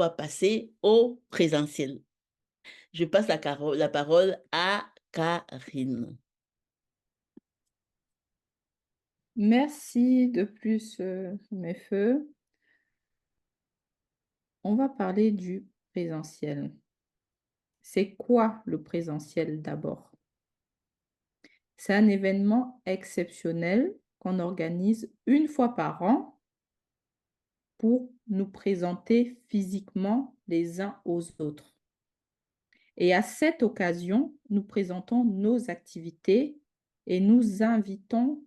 On va passer au présentiel. Je passe la parole à Karine. Merci de plus, mes feux. On va parler du présentiel. C'est quoi le présentiel d'abord? C'est un événement exceptionnel qu'on organise une fois par an pour nous présenter physiquement les uns aux autres. Et à cette occasion, nous présentons nos activités et nous invitons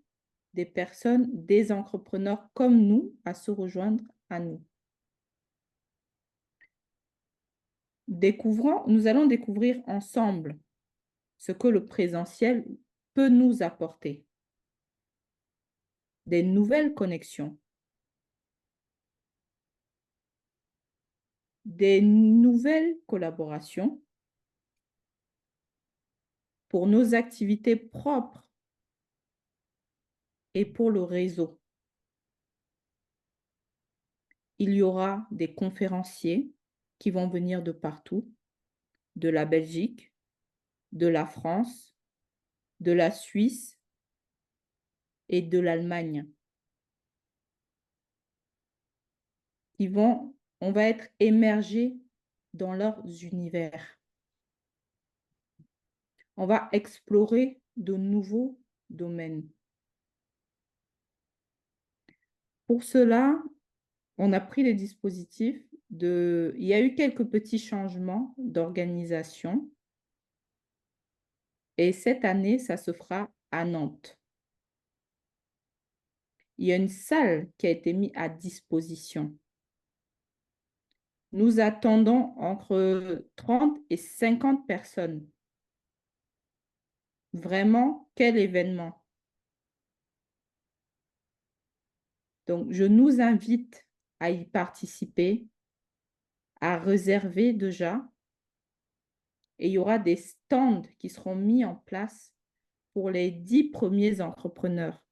des personnes, des entrepreneurs comme nous à se rejoindre à nous. Nous allons découvrir ensemble ce que le présentiel peut nous apporter. Des nouvelles connexions, des nouvelles collaborations pour nos activités propres et pour le réseau. Il y aura des conférenciers qui vont venir de partout, de la Belgique, de la France, de la Suisse et de l'Allemagne. On va être émergés dans leurs univers. On va explorer de nouveaux domaines. Pour cela, on a pris les dispositifs il y a eu quelques petits changements d'organisation. Et cette année, ça se fera à Nantes. Il y a une salle qui a été mise à disposition. Nous attendons entre 30 et 50 personnes. Vraiment, quel événement! Donc, je nous invite à y participer, à réserver déjà. Et il y aura des stands qui seront mis en place pour les 10 premiers entrepreneurs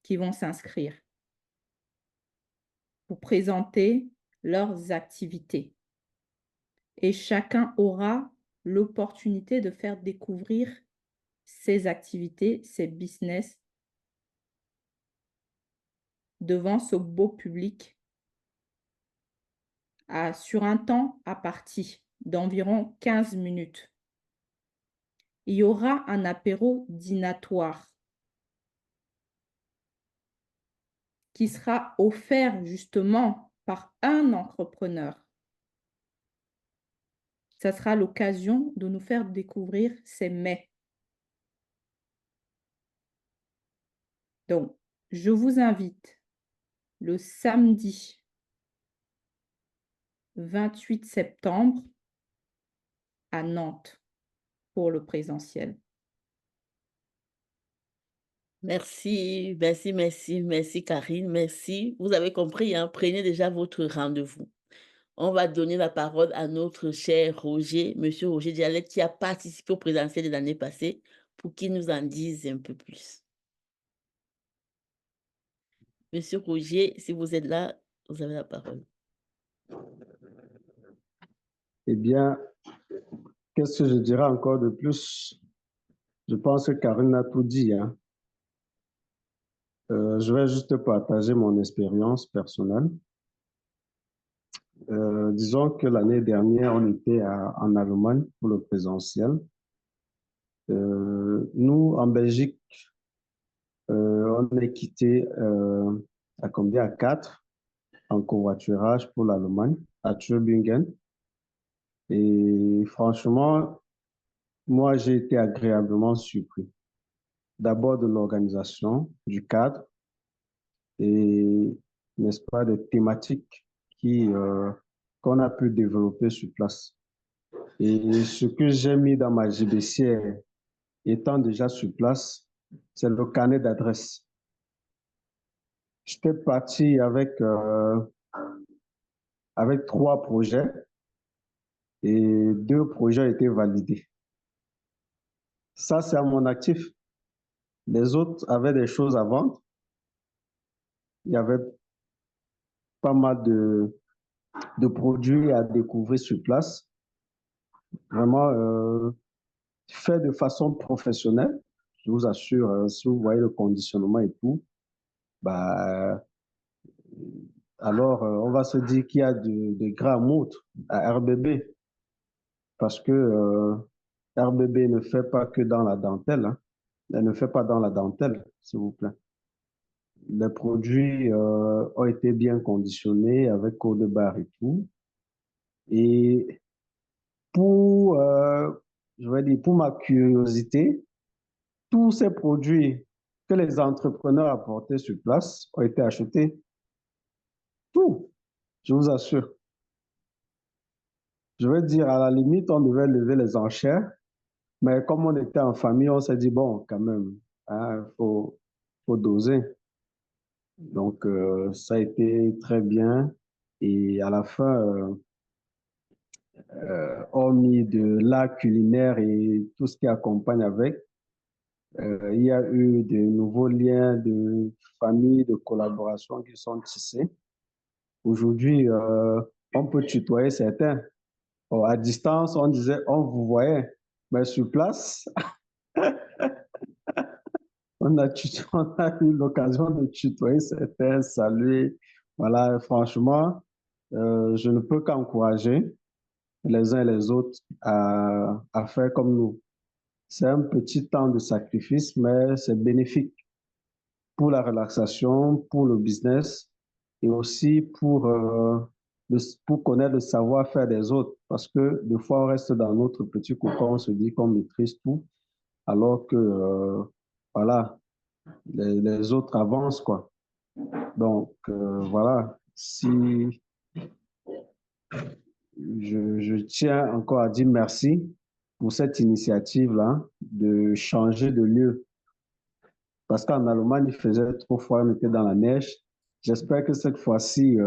qui vont s'inscrire pour présenter leurs activités. Et chacun aura l'opportunité de faire découvrir ses activités, ses business devant ce beau public sur un temps imparti d'environ 15 minutes. Il y aura un apéro dînatoire qui sera offert justement par un entrepreneur. Ça sera l'occasion de nous faire découvrir ces mets. Donc, je vous invite le samedi 28 septembre à Nantes pour le présentiel. Merci, merci Karine, merci. Vous avez compris, hein, prenez déjà votre rendez-vous. On va donner la parole à notre cher Roger, Monsieur Roger Diallet, qui a participé au présentiel de l'année passée, pour qu'il nous en dise un peu plus. Monsieur Roger, si vous êtes là, vous avez la parole. Eh bien, qu'est-ce que je dirais encore de plus? Je pense que Karine a tout dit, hein. Je vais juste partager mon expérience personnelle. Disons que l'année dernière, on était en Allemagne pour le présentiel. Nous, en Belgique, on est quitté à combien? À 4 en covoiturage pour l'Allemagne, à Tübingen. Et franchement, moi, j'ai été agréablement surpris. D'abord de l'organisation, du cadre et, n'est-ce pas, des thématiques qu'on a pu développer sur place. Et ce que j'ai mis dans ma JBC étant déjà sur place, c'est le carnet d'adresses. J'étais parti avec 3 projets et 2 projets ont été validés. Ça, c'est à mon actif. Les autres avaient des choses à vendre. Il y avait pas mal de produits à découvrir sur place. Vraiment fait de façon professionnelle. Je vous assure, si vous voyez le conditionnement et tout, bah, alors on va se dire qu'il y a de gras à moudre à RBB parce que RBB ne fait pas que dans la dentelle. Hein. Elle ne fait pas dans la dentelle, s'il vous plaît. Les produits ont été bien conditionnés avec code de barre et tout. Et pour, je vais dire, pour ma curiosité, tous ces produits que les entrepreneurs apportaient sur place ont été achetés. Tout, je vous assure. Je veux dire, à la limite, on devait lever les enchères, mais comme on était en famille, on s'est dit, bon, quand même, hein, faut doser. Donc, ça a été très bien. Et à la fin, hormis de l'art culinaire et tout ce qui accompagne avec, il y a eu de nouveaux liens de famille, de collaboration qui sont tissés. Aujourd'hui, on peut tutoyer certains. Bon, à distance, on disait, on vous voyait, mais sur place, on a eu l'occasion de tutoyer certains, saluer. Voilà, franchement, je ne peux qu'encourager les uns et les autres à faire comme nous. C'est un petit temps de sacrifice, mais c'est bénéfique pour la relaxation, pour le business et aussi pour connaître le savoir-faire des autres. Parce que des fois, on reste dans notre petit cocon, on se dit qu'on maîtrise tout, alors que, voilà, les autres avancent, quoi. Donc, voilà, si je tiens encore à dire merci pour cette initiative-là de changer de lieu. Parce qu'en Allemagne, il faisait trop froid, on était dans la neige. J'espère que cette fois-ci,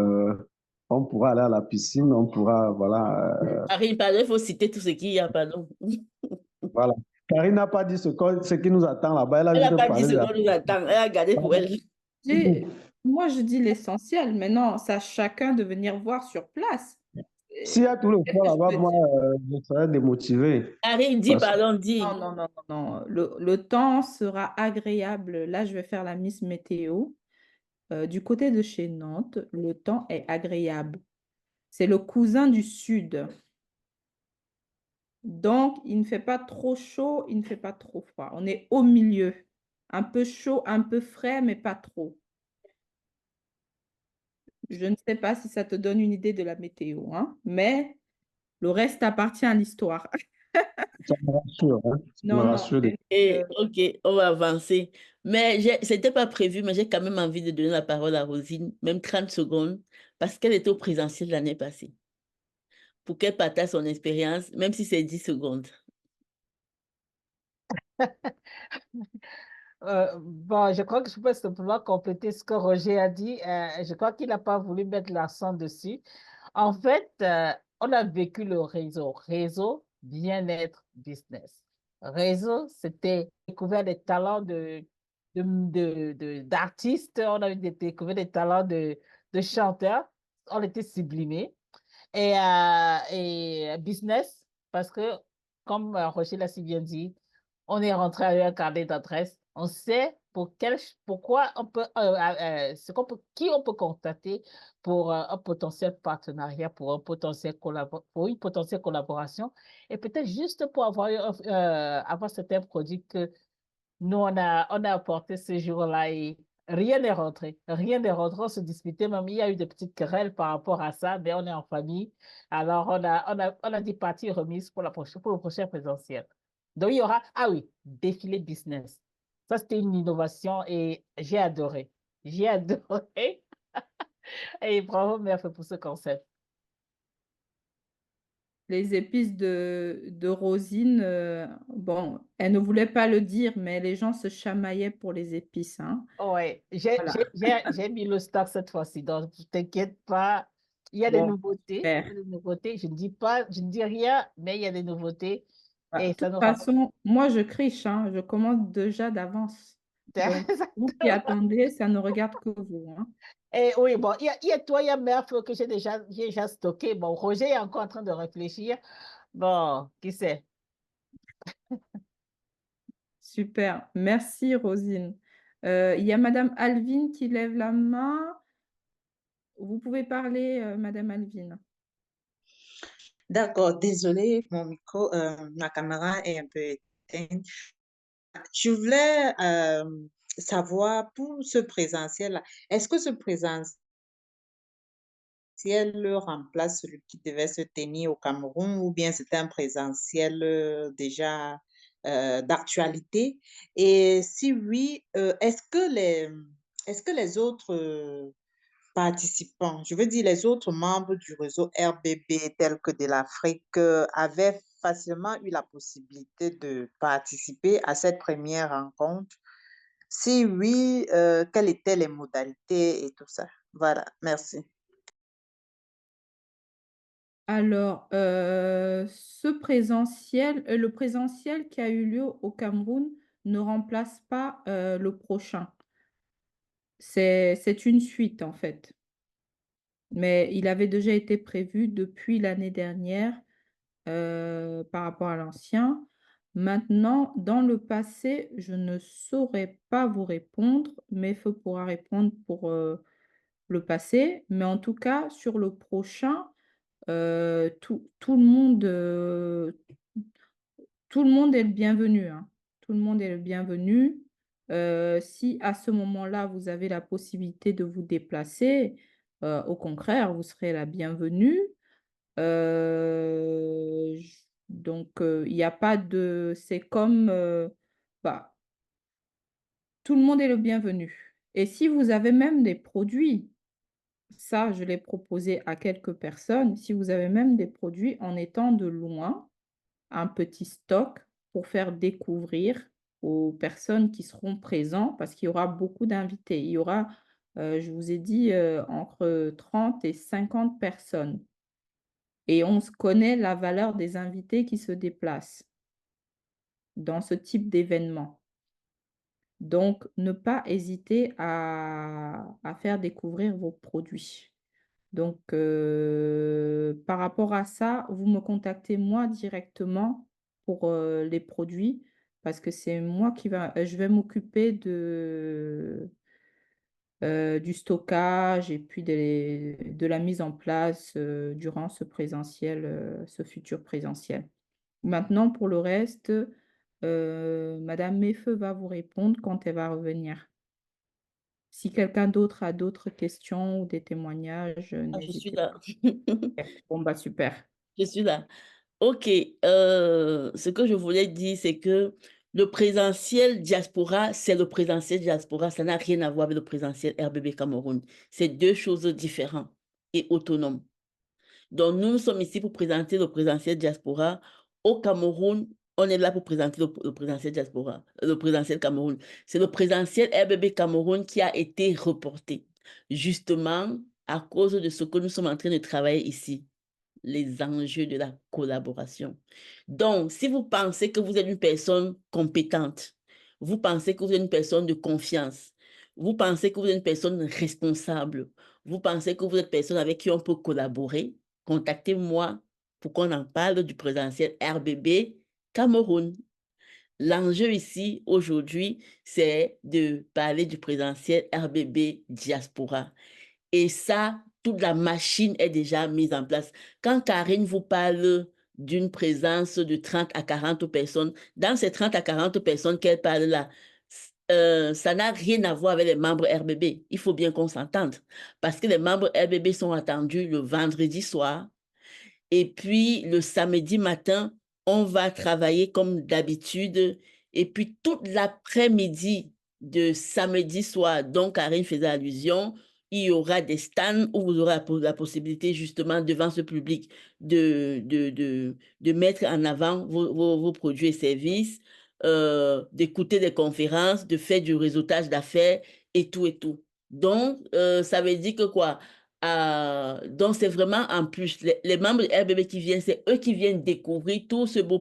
on pourra aller à la piscine, on pourra, voilà. Karine, pardon, il faut citer tout ce qu'il y a, pardon. Voilà. Karine n'a pas dit ce qui nous attend là-bas. Elle a Elle n'a juste pas dit parlé ce de la... qu'on nous attend. Elle a gardé pour elle. Moi, je dis l'essentiel. Maintenant, c'est à chacun de venir voir sur place. S'il y a tout le Qu'est-ce froid que je là-bas, peux moi, dire? je serais démotivé. Karine, dis, Parce que pardon, Non, dis. non, non, non, non. Le temps sera agréable. Là, je vais faire la Miss Météo. Du côté de chez Nantes, le temps est agréable. C'est le cousin du sud. Donc, il ne fait pas trop chaud, il ne fait pas trop froid. On est au milieu. Un peu chaud, un peu frais, mais pas trop. Je ne sais pas si ça te donne une idée de la météo, hein, mais le reste appartient à l'histoire. ça me rassure, hein. Ça me Non, non. rassure. Et, ok, on va avancer. Mais c'était pas prévu, mais j'ai quand même envie de donner la parole à Rosine, même 30 secondes, parce qu'elle était au présentiel l'année passée, pour qu'elle partage son expérience, même si c'est 10 secondes. Bon, je crois que je peux simplement compléter ce que Roger a dit. Je crois qu'il n'a pas voulu mettre l'accent dessus. En fait, on a vécu le réseau. Réseau, bien-être, business. Réseau, c'était découvert des talents d'artistes, on a découvert des talents de chanteurs, on était sublimés. Et business, parce que, comme Roger l'a si bien dit, on est rentré avec un carnet d'adresses, on sait pourquoi on peut, qui on peut contacter pour un potentiel partenariat, pour une potentielle collaboration, et peut-être juste pour avoir certains produits que nous, on a apporté ce jour-là et rien n'est rentré. Rien n'est rentré. On se disputait, même il y a eu des petites querelles par rapport à ça, mais on est en famille. Alors, on a des parties remises pour le prochain présentiel. Donc, il y aura, ah oui, défilé business. Ça, c'était une innovation et j'ai adoré. J'ai adoré. Et bravo, merci pour ce concept. Les épices de Rosine, bon, elle ne voulait pas le dire, mais les gens se chamaillaient pour les épices, hein. Ouais, j'ai Voilà. j'ai mis le stock cette fois-ci, donc ne t'inquiète pas. Il y a des Bon, nouveautés, il y a super. des nouveautés. Je ne dis rien, mais il y a des nouveautés De et toute ça nous rappelle. façon, moi, je criche, hein, je commande déjà d'avance. Donc, vous qui attendez, ça ne regarde que vous, hein. Et oui, bon, il y a toi, il y a Murph que j'ai déjà stocké. Bon, Roger est encore en train de réfléchir. Bon, qui sait? Super. Merci, Rosine. Il y a Madame Alvine qui lève la main. Vous pouvez parler, Madame Alvine. D'accord, désolée, mon micro, ma caméra est un peu éteinte. Je voulais savoir pour ce présentiel-là, est-ce que ce présentiel remplace celui qui devait se tenir au Cameroun ou bien c'était un présentiel déjà d'actualité? Et si oui, est-ce que les autres participants, je veux dire les autres membres du réseau RBB tels que de l'Afrique, avaient facilement eu la possibilité de participer à cette première rencontre? Si oui, quelles étaient les modalités et tout ça? Voilà, merci. Alors, le présentiel qui a eu lieu au Cameroun ne remplace pas, le prochain. C'est une suite, en fait. Mais il avait déjà été prévu depuis l'année dernière, par rapport à l'ancien. Maintenant, dans le passé, je ne saurais pas vous répondre, mais Feu pourra répondre pour, le passé. Mais en tout cas, sur le prochain, tout le monde, tout le monde est le bienvenu, hein. Tout le monde est le bienvenu. Si à ce moment-là, vous avez la possibilité de vous déplacer, au contraire, vous serez la bienvenue. J donc il y a pas de c'est comme, bah, tout le monde est le bienvenu et si vous avez même des produits, ça je l'ai proposé à quelques personnes, si vous avez même des produits en étant de loin, un petit stock pour faire découvrir aux personnes qui seront présents parce qu'il y aura beaucoup d'invités. Il y aura, je vous ai dit, entre 30 et 50 personnes. Et on se connaît la valeur des invités qui se déplacent dans ce type d'événement. Donc, ne pas hésiter à faire découvrir vos produits. Donc, par rapport à ça, vous me contactez moi directement pour les produits parce que c'est moi je vais m'occuper du stockage et puis de la mise en place durant ce futur présentiel. Maintenant, pour le reste, Madame Meffeux va vous répondre quand elle va revenir. Si quelqu'un d'autre a d'autres questions ou des témoignages, Ah, je suis n'hésitez là. pas. Bon, bah super. Je suis là. OK, ce que je voulais dire, c'est que le présentiel diaspora, c'est le présentiel diaspora, ça n'a rien à voir avec le présentiel RBB Cameroun. C'est 2 choses différentes et autonomes. Donc nous, nous sommes ici pour présenter le présentiel diaspora. Au Cameroun, on est là pour présenter le présentiel diaspora, le présentiel Cameroun. C'est le présentiel RBB Cameroun qui a été reporté, justement à cause de ce que nous sommes en train de travailler ici, les enjeux de la collaboration. Donc, si vous pensez que vous êtes une personne compétente, vous pensez que vous êtes une personne de confiance, vous pensez que vous êtes une personne responsable, vous pensez que vous êtes une personne avec qui on peut collaborer, contactez-moi pour qu'on en parle du présentiel RBB Cameroun. L'enjeu ici, aujourd'hui, c'est de parler du présentiel RBB Diaspora. Et ça, toute la machine est déjà mise en place. Quand Karine vous parle d'une présence de 30 à 40 personnes, dans ces 30 à 40 personnes qu'elle parle là, ça n'a rien à voir avec les membres RBB. Il faut bien qu'on s'entende. Parce que les membres RBB sont attendus le vendredi soir. Et puis, le samedi matin, on va travailler comme d'habitude. Et puis, toute l'après-midi de samedi soir, dont Karine faisait allusion, il y aura des stands où vous aurez la possibilité, justement, devant ce public, de mettre en avant vos produits et services, d'écouter des conférences, de faire du réseautage d'affaires et tout et tout. Donc, ça veut dire que quoi? Donc, c'est vraiment en plus, les membres de RBB qui viennent, c'est eux qui viennent découvrir tout ce beau